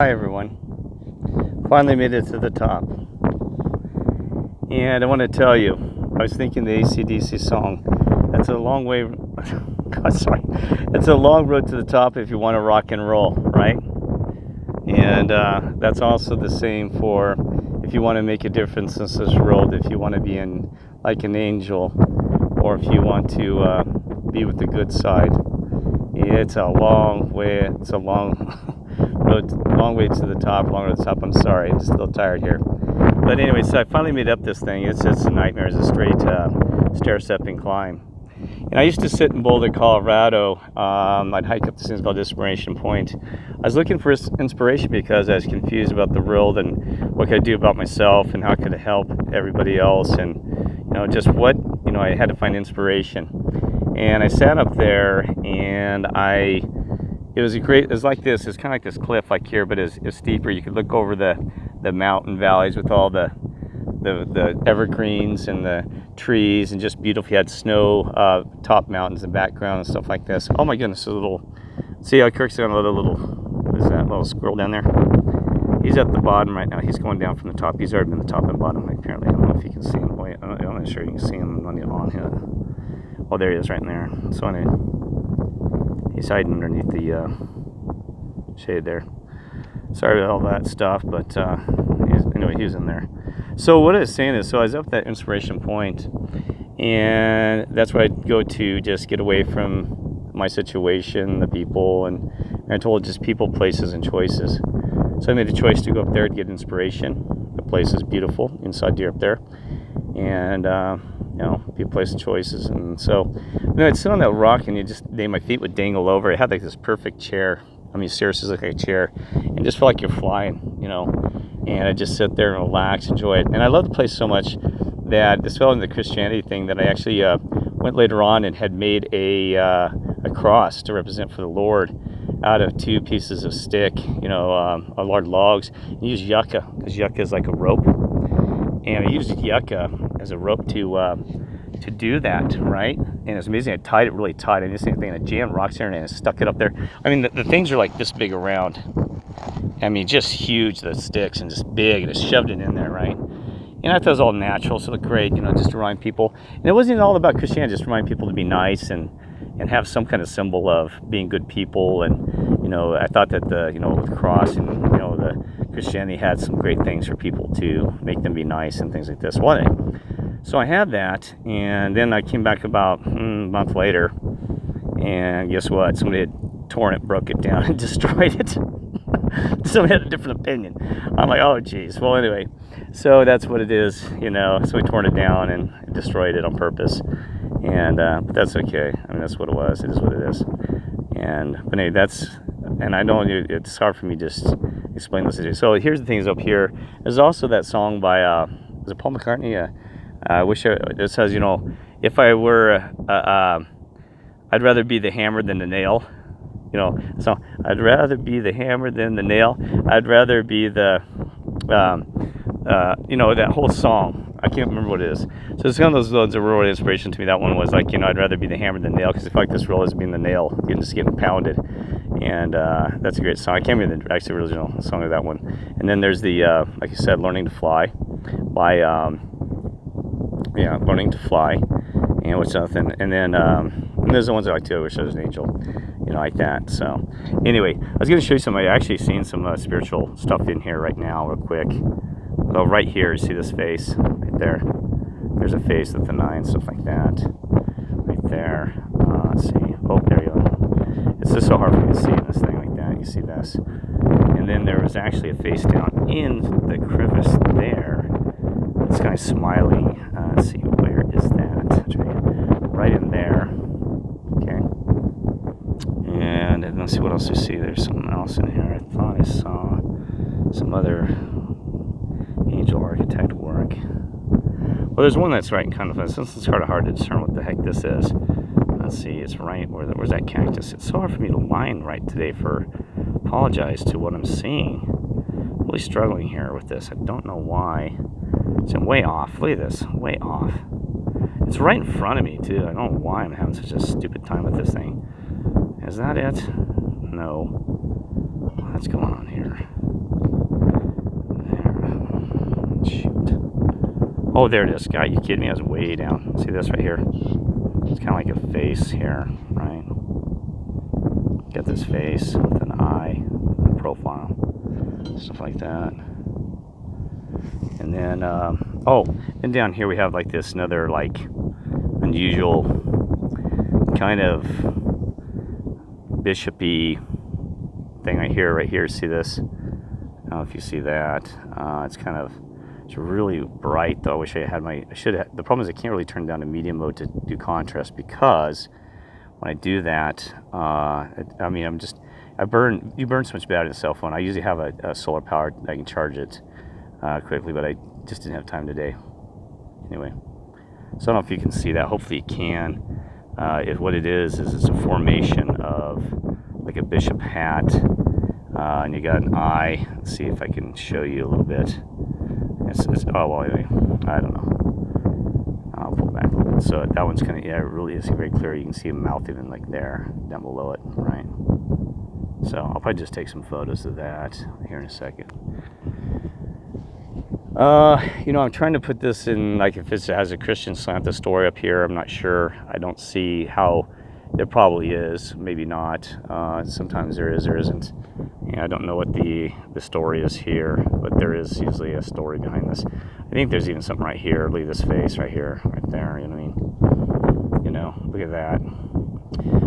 Hi everyone, finally made it to the top, and I want to tell you, I was thinking the AC/DC song, that's a long way, God sorry, it's a long road to the top if you want to rock and roll, right? And that's also the same for if you want to make a difference in this world, if you want to be like an angel, or if you want to be with the good side. It's a long way, it's a long way to the top, longer to the top. I'm sorry, I'm just a little tired here. But anyway, so I finally made up this thing. It's just a nightmare. It's a straight stair-stepping climb. And I used to sit in Boulder, Colorado. I'd hike up this thing called Inspiration Point. I was looking for inspiration because I was confused about the world and what could I do about myself and how could I help everybody else, and just what I had to find inspiration. And I sat up there, and it was like this. It's kind of like this cliff like here, but it's steeper. You could look over the mountain valleys with all the evergreens and the trees, and just beautiful. You had snow top mountains in the background and stuff like this. Oh my goodness, see how Kirk's got a little, what is that, little squirrel down there? He's at the bottom right now. He's going down from the top. He's already been the top and bottom, apparently. I don't know if you can see him. Wait, I'm not sure you can see him on here. Oh, there he is right in there. So anyway, he's hiding underneath the shade there. Sorry about all that stuff, but anyway, he was in there. So what I was saying is, so I was up at that Inspiration Point, and that's where I'd go to just get away from my situation, the people, and I told just people, places, and choices. So I made a choice to go up there to get inspiration. The place is beautiful inside here up there, and people, place, and choices. And so I'd sit on that rock, and my feet would dangle over. It had like this perfect chair. I mean, seriously, like a chair, and just felt like you're flying, And I just sit there and relax, enjoy it. And I love the place so much that this fell into the Christianity thing that I actually went later on and had made a cross to represent for the Lord out of two pieces of stick, large logs. You use yucca, because yucca is like a rope, and I used yucca as a rope to do that, right? And it's amazing. I tied it really tight. I didn't see anything. I jammed rocks in and I stuck it up there. I mean, the things are like this big around. I mean, just huge, the sticks, and just big, and I shoved it in there, right? And I thought it was all natural, so it looked great, just to remind people. And it wasn't all about Christianity, just to remind people to be nice and have some kind of symbol of being good people. And, I thought that with the cross and, the Christianity had some great things for people to make them be nice and things like this. Well, anyway, so I had that, and then I came back about a month later, and guess what? Somebody had torn it, broke it down, and destroyed it. Somebody had a different opinion. I'm like, oh geez. Well, anyway, so that's what it is, So we torn it down and destroyed it on purpose, and but that's okay. I mean, that's what it was. It is what it is. But anyway, and I know it's hard for me to just explain this to you. So here's the things up here. There's also that song by is it Paul McCartney? It says, if I were, I'd rather be the hammer than the nail. So I'd rather be the hammer than the nail. I'd rather be the, that whole song. I can't remember what it is. So it's one of those loads of real inspiration to me. That one was like, I'd rather be the hammer than the nail, because I feel like this role is being the nail, just getting pounded. And that's a great song. I can't remember the actually original song of that one. And then there's the, like you said, Learning to Fly by, Learning to Fly, and what's nothing. And then and there's the ones I like too. I wish I was an angel, like that. So anyway, I was going to show you I actually seen some spiritual stuff in here right now, real quick. Oh, right here, you see this face right there. There's a face with the nine, stuff like that, right there. Let's see. Oh, there you go. It's just so hard for me to see in this thing like that. You see this, and then there was actually a face down in the crevice there. This guy's smiling. Let's see, where is that? Right in there. Okay. And let's see what else you see. There's something else in here. I thought I saw some other angel architect work. Well, there's one that's right in kind of, since it's kind of hard to discern what the heck this is. Let's see, it's right, where's that cactus? It's so hard for me to line right today. Apologize to what I'm seeing. Really struggling here with this. I don't know why. I'm way off. Look at this, way off. It's right in front of me too. I don't know why I'm having such a stupid time with this thing. Is that it? No. What's going on here? Oh, there it is. God, you kidding me? I was way down. See this right here? It's kind of like a face here, right? Got this face with an eye, profile, stuff like that. And then, and down here we have like this another like unusual kind of bishopy thing right here. See this? I don't know if you see that. It's really bright though. I wish I had the problem is I can't really turn down to medium mode to do contrast, because when I do that, you burn so much battery in the cell phone. I usually have a solar powered, I can charge it quickly, but I just didn't have time today. Anyway, so I don't know if you can see that. Hopefully you can. What it is it's a formation of like a bishop hat, and you got an eye. Let's see if I can show you a little bit. Anyway, I don't know. I'll pull back a little bit. So that one's kind of, it really is very clear. You can see a mouth even like there, down below it, right? So I'll probably just take some photos of that here in a second. I'm trying to put this in, like, if it has a Christian slant, the story up here, I'm not sure. I don't see how. There probably is, maybe not. Sometimes there is, there isn't. I don't know what the story is here, but there is usually a story behind this. I think there's even something right here. Look at this face right here, right there. You know what I mean? Look at that.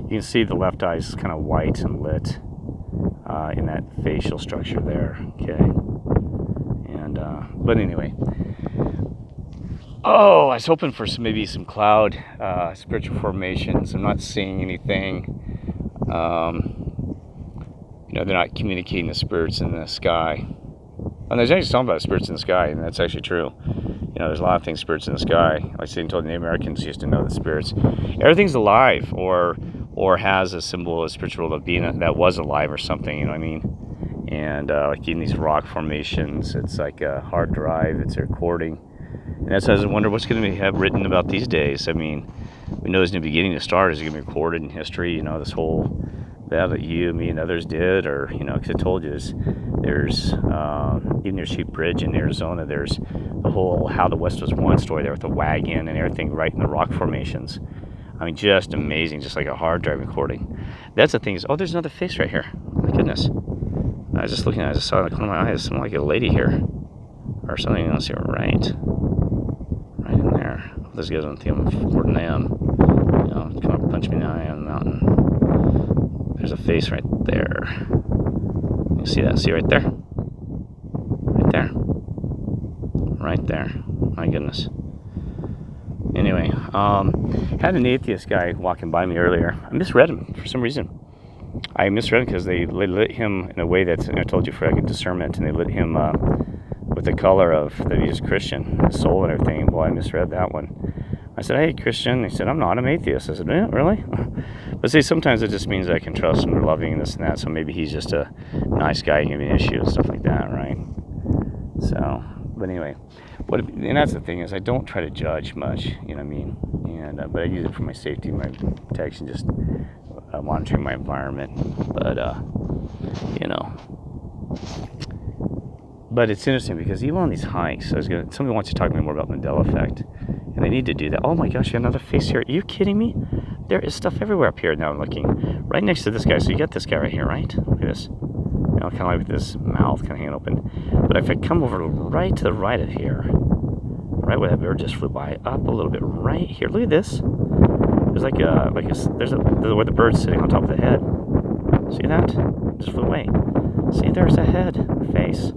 You can see the left eye is kind of white and lit in that facial structure there. Okay. But anyway. Oh, I was hoping for maybe some cloud spiritual formations. I'm not seeing anything. They're not communicating the spirits in the sky. And there's actually something about spirits in the sky, and that's actually true. There's a lot of things, spirits in the sky. Like I said, told the Native Americans used to know the spirits. Everything's alive, or has a symbol, a spiritual of being that was alive or something. You know what I mean? And like in these rock formations, it's like a hard drive. It's a recording. And that's why I wonder what's going to have written about these days. I mean, we know in the beginning the stars is going to be recorded in history. This whole that you, me, and others did, or because I told you there's even near Sheep Bridge in Arizona, there's the whole how the West was one story there with the wagon and everything right in the rock formations. I mean, just amazing, just like a hard drive recording. That's the thing is, there's another face right here. My goodness. I was just looking at it, I just saw in the corner of my eye, something like a lady here. Or something else here, right in there. This guy's on the theme of Fort Nam. Come up, punch me in the eye on the mountain. There's a face right there. You see that? See right there? Right there. Right there. My goodness. Anyway, had an atheist guy walking by me earlier. I misread him for some reason. I misread him because they lit him in a way that I told you for like a discernment, and they lit him with the color of that he's Christian, his soul and everything. Well, I misread that one. I said, "Hey, Christian." He said, "I'm not. I'm atheist." I said, "Really?" But see, sometimes it just means I can trust him, or loving, and this and that. So maybe he's just a nice guy, giving me an issue and stuff like that, right? So, but anyway, and that's the thing is, I don't try to judge much. You know what I mean? And but I use it for my safety, my protection, just monitoring my environment. But it's interesting because even on these hikes, somebody wants to talk to me more about Mandela effect, and they need to do that. Oh my gosh, you got another face here. Are you kidding me? There is stuff everywhere up here now. I'm looking right next to this guy. So you got this guy right here, right? Look at this. Kind of like with this mouth kind of hanging open. But if I come over right to the right of here, right where that bird just flew by, up a little bit right here. Look at this. There's there's where the bird's sitting on top of the head. See that? Just flew away. See, there's a head, a face.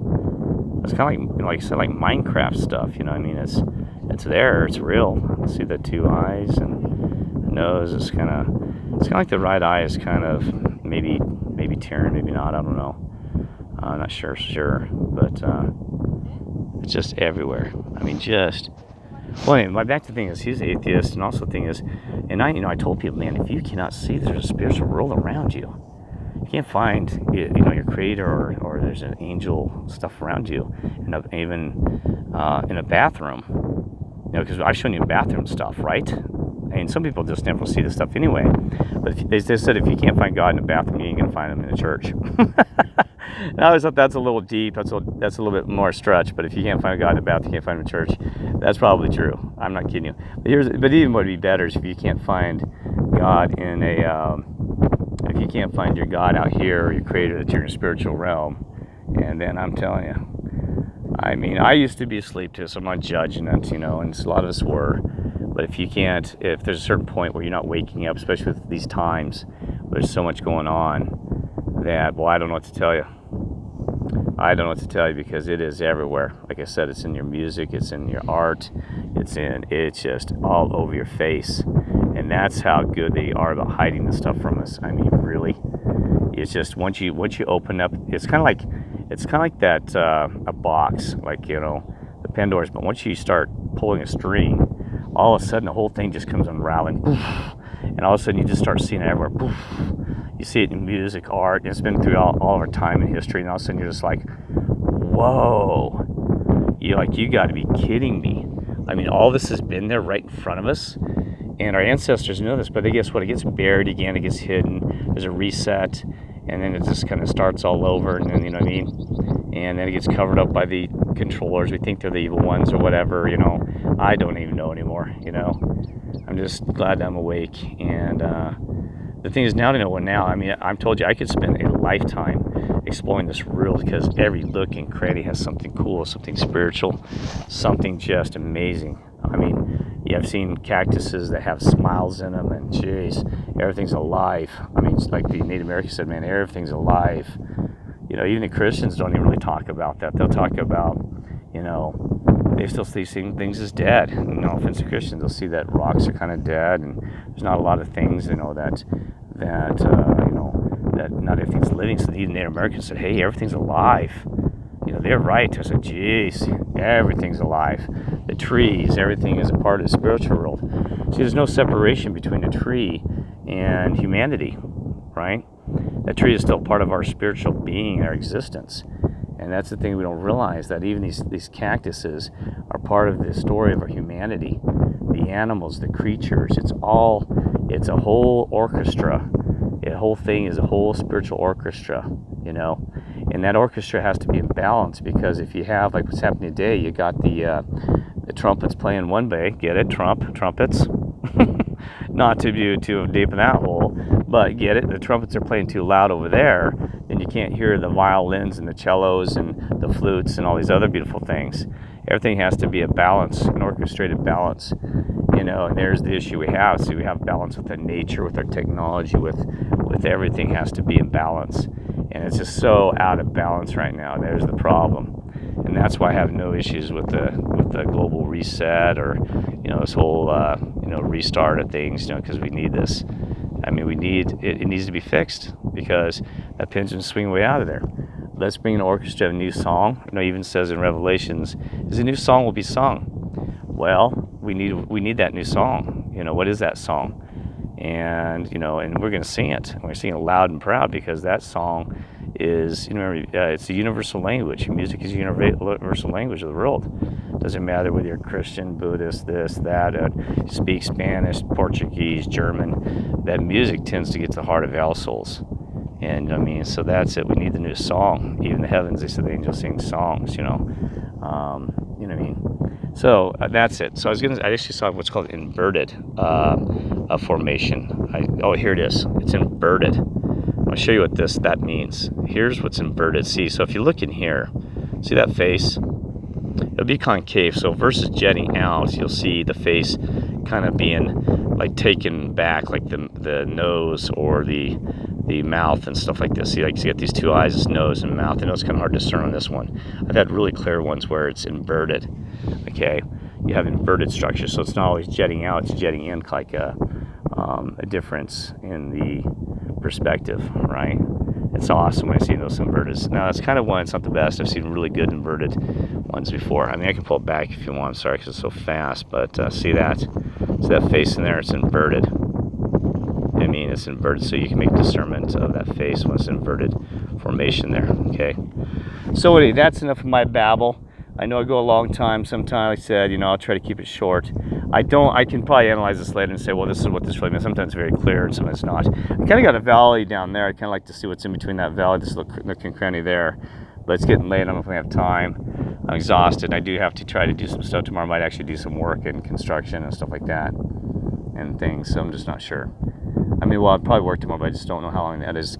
It's kind of like I said, like Minecraft stuff. You know what I mean? It's there. It's real. See the two eyes and the nose. It's kind of like the right eye is kind of maybe tearing, maybe not. I don't know. I'm not sure, but it's just everywhere. I mean, well, anyway, my back to the thing is, he's atheist, and also the thing is, and I told people, man, if you cannot see there's a spiritual world around you, you can't find your creator or there's an angel stuff around you, and even in a bathroom, because I've shown you bathroom stuff, right? And some people just never see this stuff anyway. But they said if you can't find God in a bathroom, you ain't gonna find him in a church. And I always thought that's a little deep. That's a little bit more stretch. But if you can't find God in a bath, you can't find him in church. That's probably true. I'm not kidding you. But even what would be better is if you can't find God in if you can't find your God out here or your Creator that you're in a spiritual realm. And then I'm telling you, I mean, I used to be asleep too, so I'm not judging it, and a lot of us were. But if there's a certain point where you're not waking up, especially with these times, there's so much going on that, well, I don't know what to tell you. I don't know what to tell you because it is everywhere. Like I said, it's in your music, it's in your art, it's just all over your face. And that's how good they are about hiding this stuff from us. I mean, really. It's just once you open up, it's kind of like that a box, like the Pandora's. But once you start pulling a string, all of a sudden the whole thing just comes unraveling, poof, and all of a sudden you just start seeing it everywhere. Poof. You see it in music, art. It's been through all of our time in history, and all of a sudden you're just like, whoa! You got to be kidding me! I mean, all this has been there right in front of us. And our ancestors know this, but guess what? It gets buried again, it gets hidden, there's a reset, and then it just kind of starts all over, and then, and then it gets covered up by the controllers. We think they're the evil ones or whatever, I don't even know anymore, I'm just glad I'm awake. And the thing is, now to know what now, I mean, I'm told you I could spend a lifetime exploring this world because every nook and cranny has something cool, something spiritual, something just amazing. I mean, I've seen cactuses that have smiles in them, and geez, everything's alive. I mean, like the Native Americans said, man, everything's alive. Even the Christians don't even really talk about that. They'll talk about, they still see things as dead. No offense to Christians, they'll see that rocks are kind of dead, and there's not a lot of things, that not everything's living. So the Native Americans said, hey, everything's alive. They're right. I said, geez, everything's alive. The trees, everything is a part of the spiritual world. See, there's no separation between a tree and humanity, right? That tree is still part of our spiritual being, our existence. And that's the thing we don't realize, that even these cactuses are part of the story of our humanity. The animals, the creatures, it's a whole orchestra. The whole thing is a whole spiritual orchestra, And that orchestra has to be in balance, because if you have, like what's happening today, you got the trumpets playing one way, get it, trumpets, not to be too deep in that hole, but get it, the trumpets are playing too loud over there, then you can't hear the violins and the cellos and the flutes and all these other beautiful things. Everything has to be a balance, an orchestrated balance, and there's the issue we have. See, we have balance with our nature, with our technology, with everything has to be in balance. And it's just so out of balance right now. There's the problem. And that's why I have no issues with the global reset or, this whole, restart of things, because we need this. I mean, it needs to be fixed, because that pendulum's swinging way out of there. Let's bring an orchestra of a new song. It even says in Revelations, is a new song will be sung. Well, we need that new song. What is that song? And and we're going to sing it. We're singing it loud and proud, because that song is, it's a universal language. Music is a universal language of the world. Doesn't matter whether you're Christian, Buddhist, this, that, speak Spanish, Portuguese, German. That music tends to get to the heart of all souls. And so that's it. We need the new song. Even the heavens, they said the angels sing songs. So that's it. So I actually saw what's called inverted formation. Here it is. It's inverted. I'll show you what that means. Here's what's inverted. See, so if you look in here, see that face? It'll be concave. So versus jetting out, you'll see the face kind of being like taken back, like the nose or the mouth and stuff like this. See, like you get these two eyes, this nose and mouth. I know it's kind of hard to discern on this one. I've had really clear ones where it's inverted. Okay, you have inverted structure, so it's not always jetting out; it's jetting in, like a difference in the perspective, right? It's awesome when I see those inverted. Now that's kind of one. It's not the best. I've seen really good inverted ones before. I mean, I can pull it back if you want. I'm sorry because it's so fast, but see that face in there? It's inverted. It's inverted, so you can make discernment of that face when it's inverted formation there. Okay, so anyway, that's enough of my babble. I know I go a long time sometimes. I said, I'll try to keep it short. I can probably analyze this later and say, well, this is what this really means. Sometimes it's very clear and sometimes it's not. I kind of got a valley down there. I kind of like to see what's in between that valley, this little nook and cranny there. But it's getting late. I don't know if we have time. I'm exhausted. I do have to try to do some stuff tomorrow. I might actually do some work in construction and stuff like that and things. So I'm just not sure. I mean, well, I'd probably work tomorrow, but I just don't know how long that is.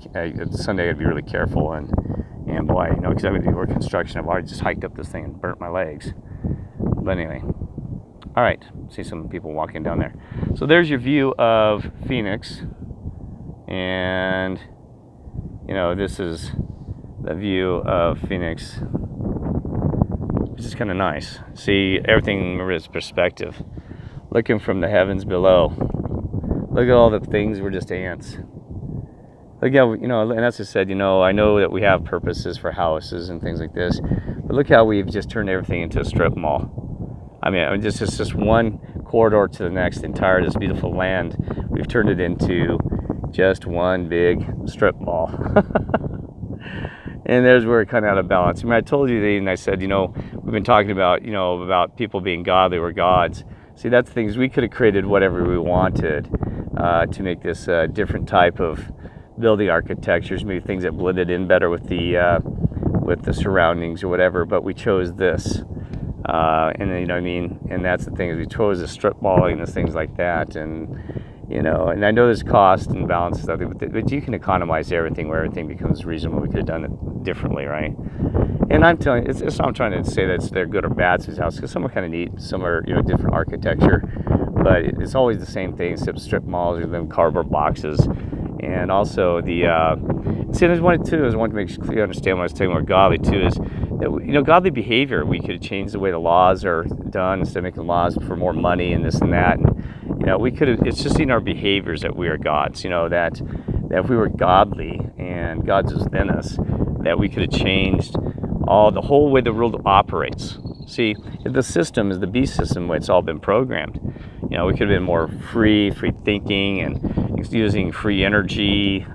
Sunday, I'd be really careful. And boy, you know, because I'm going to do work construction. I've already just hiked up this thing and burnt my legs. But anyway. All right. See some people walking down there. So there's your view of Phoenix. And, you know, this is the view of Phoenix, which is kind of nice. See everything from its perspective. Looking from the heavens below. Look at all the things, we're just ants. Look how, you know, and as I said, you know, I know that we have purposes for houses and things like this, but look how we've just turned everything into a strip mall. I mean, it's just one corridor to the next, the entire this beautiful land, we've turned it into just one big strip mall. And there's where it kind of out of balance. I mean, I told you that, and I said, you know, we've been talking about, you know, about people being godly, we're gods. See, that's things we could have created whatever we wanted to make this different type of building architectures, maybe things that blended in better with the surroundings or whatever. But we chose this, and then, you know what I mean. And that's the thing, is we chose the strip malling and things like that, and you know. And I know there's cost and balance and stuff, but you can economize everything where everything becomes reasonable. We could have done it differently, right? And I'm telling you, it's not I'm trying to say that they're good or bad, these houses, because some are kind of neat, some are, you know, different architecture, but it's always the same thing, except strip malls or them cardboard boxes. And also the see, there's one too. I wanted to make sure you understand when I was talking about godly too, is that, you know, godly behavior. We could have changed the way the laws are done instead of making laws for more money and this and that. And you know, we could have. It's just in our behaviors that we are gods. You know, that if we were godly and God's within us, that we could have changed the whole way the world operates. See, the system is the beast system, where it's all been programmed. You know, we could have been more free thinking and using free energy,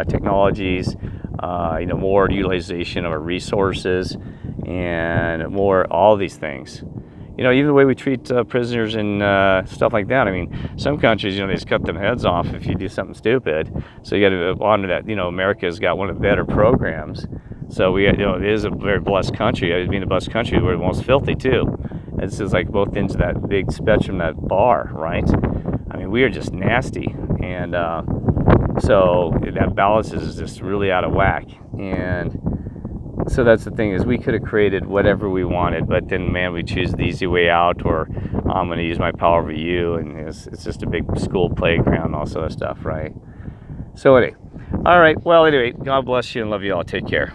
technologies, you know, more utilization of our resources, and more all these things. You know, even the way we treat prisoners and stuff like that. I mean, some countries, you know, they just cut them heads off if you do something stupid. So you got to honor that. You know, America's got one of the better programs. So we, you know, it is a very blessed country. I mean, a blessed country, we're the most filthy too. It's just like both ends of that big spectrum, that bar, right? I mean, we are just nasty, and so that balance is just really out of whack. And so that's the thing, is we could have created whatever we wanted, but then, man, we choose the easy way out, or I'm going to use my power over you, and it's just a big school playground, all sort of stuff, right? So anyway, all right. Well, anyway, God bless you and love you all. Take care.